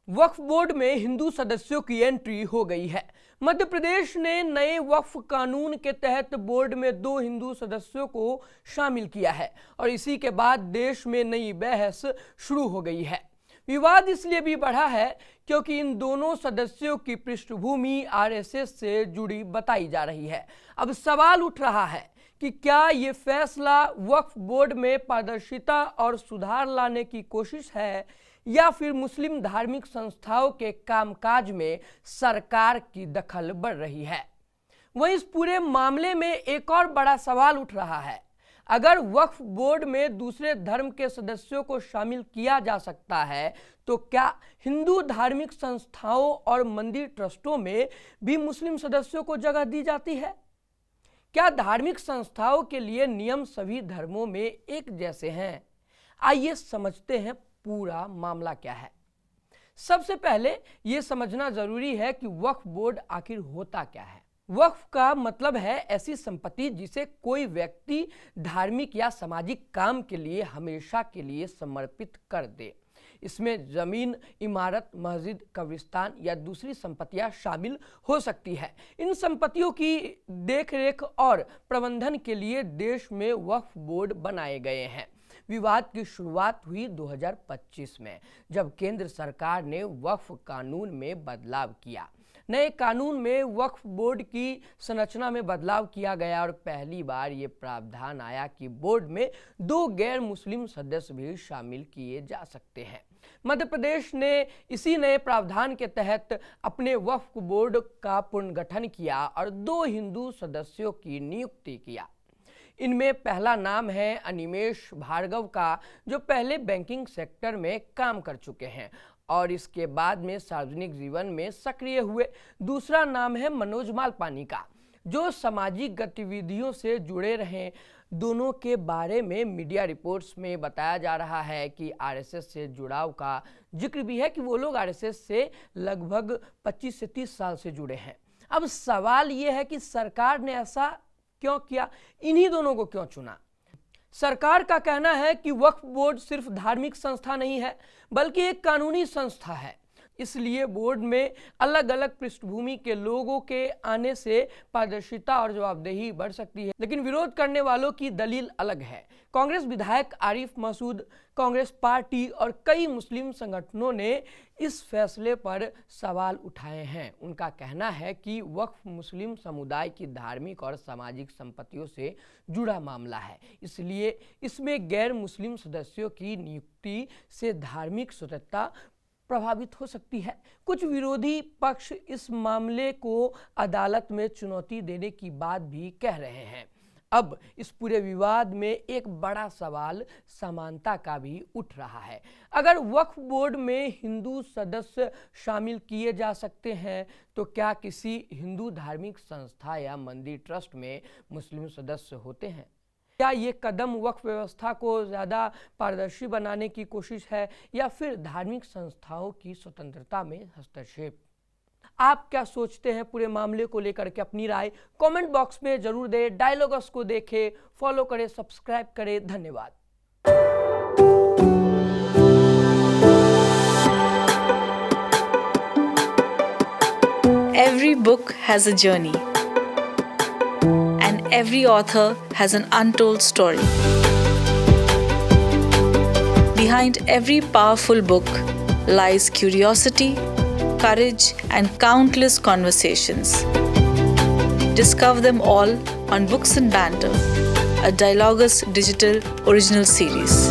वक्फ board में हिंदू सदस्यों की एंट्री हो गई है। मध्य प्रदेश ने नए वक्फ कानून के तहत बोर्ड में 2 हिंदू सदस्यों को शामिल किया है और इसी के बाद देश में नई बहस शुरू हो गई है। विवाद इसलिए भी बढ़ा है क्योंकि इन दोनों सदस्यों की पृष्ठभूमि आरएसएस से जुड़ी बताई जा रही है। अब सवाल उठ रहा है कि क्या ये फैसला वक्फ बोर्ड में पारदर्शिता और सुधार लाने की कोशिश है या फिर मुस्लिम धार्मिक संस्थाओं के कामकाज में सरकार की दखल बढ़ रही है। वहीं इस पूरे मामले में एक और बड़ा सवाल उठ रहा है, अगर वक्फ बोर्ड में दूसरे धर्म के सदस्यों को शामिल किया जा सकता है तो क्या हिंदू धार्मिक संस्थाओं और मंदिर ट्रस्टों में भी मुस्लिम सदस्यों को जगह दी जाती है? क्या धार्मिक संस्थाओं के लिए नियम सभी धर्मों में एक जैसे हैं? आइए समझते हैं पूरा मामला क्या है। सबसे पहले यह समझना जरूरी है कि वक्फ बोर्ड आखिर होता क्या है। वक्फ का मतलब है ऐसी संपत्ति जिसे कोई व्यक्ति धार्मिक या सामाजिक काम के लिए हमेशा के लिए समर्पित कर दे। इसमें जमीन, इमारत, मस्जिद, कब्रिस्तान या दूसरी संपत्तियां शामिल हो सकती है। इन संपत्तियों की देखरेख और प्रबंधन के लिए देश में वक्फ बोर्ड बनाए गए हैं। विवाद की शुरुआत हुई 2025 में जब केंद्र सरकार ने वक्फ कानून में बदलाव किया। नए कानून में वक्फ बोर्ड की संरचना में बदलाव किया गया और पहली बार ये प्रावधान आया कि बोर्ड में 2 गैर मुस्लिम सदस्य भी शामिल किए जा सकते हैं। मध्य प्रदेश ने इसी नए प्रावधान के तहत अपने वक्फ बोर्ड का पुनर्गठन किया और 2 हिंदू सदस्यों की नियुक्ति किया। इनमें पहला नाम है अनिमेष भार्गव का, जो पहले बैंकिंग सेक्टर में काम कर चुके हैं और इसके बाद में सार्वजनिक जीवन में सक्रिय हुए। दूसरा नाम है मनोज मालपानी का, जो सामाजिक गतिविधियों से जुड़े रहे। दोनों के बारे में मीडिया रिपोर्ट्स में बताया जा रहा है कि आरएसएस से जुड़ाव का जिक्र भी है कि वो लोग आरएसएस से लगभग 25 से 30 साल से जुड़े हैं। अब सवाल ये है कि सरकार ने ऐसा क्यों किया, इन्हीं दोनों को क्यों चुना? सरकार का कहना है कि वक्फ बोर्ड सिर्फ धार्मिक संस्था नहीं है बल्कि एक कानूनी संस्था है, इसलिए बोर्ड में अलग अलग पृष्ठभूमि के लोगों के आने से पारदर्शिता और जवाबदेही बढ़ सकती है। लेकिन विरोध करने वालों की दलील अलग है। कांग्रेस विधायक आरिफ मसूद, कांग्रेस पार्टी और कई मुस्लिम संगठनों ने इस फैसले पर सवाल उठाए हैं। उनका कहना है कि वक्फ मुस्लिम समुदाय की धार्मिक और सामाजिक संपत्तियों से जुड़ा मामला है, इसलिए इसमें गैर मुस्लिम सदस्यों की नियुक्ति से धार्मिक स्वतंत्रता प्रभावित हो सकती है। कुछ विरोधी पक्ष इस मामले को अदालत में चुनौती देने की बात भी कह रहे हैं। अब इस पूरे विवाद में एक बड़ा सवाल समानता का भी उठ रहा है। अगर वक्फ बोर्ड में हिंदू सदस्य शामिल किए जा सकते हैं तो क्या किसी हिंदू धार्मिक संस्था या मंदिर ट्रस्ट में मुस्लिम सदस्य होते हैं? क्या ये कदम वक्फ व्यवस्था को ज़्यादा पारदर्शी बनाने की कोशिश है या फिर धार्मिक संस्थाओं की स्वतंत्रता में हस्तक्षेप? आप क्या सोचते हैं पूरे मामले को लेकर के? अपनी राय कमेंट बॉक्स में जरूर दें। डायलॉग्स को देखें, फॉलो करें, सब्सक्राइब करें। धन्यवाद। Every book has a journey. And every author has an untold story. Behind every powerful book lies curiosity, courage, and countless conversations. Discover them all on Books and Banter, a Dialogus Digital original series.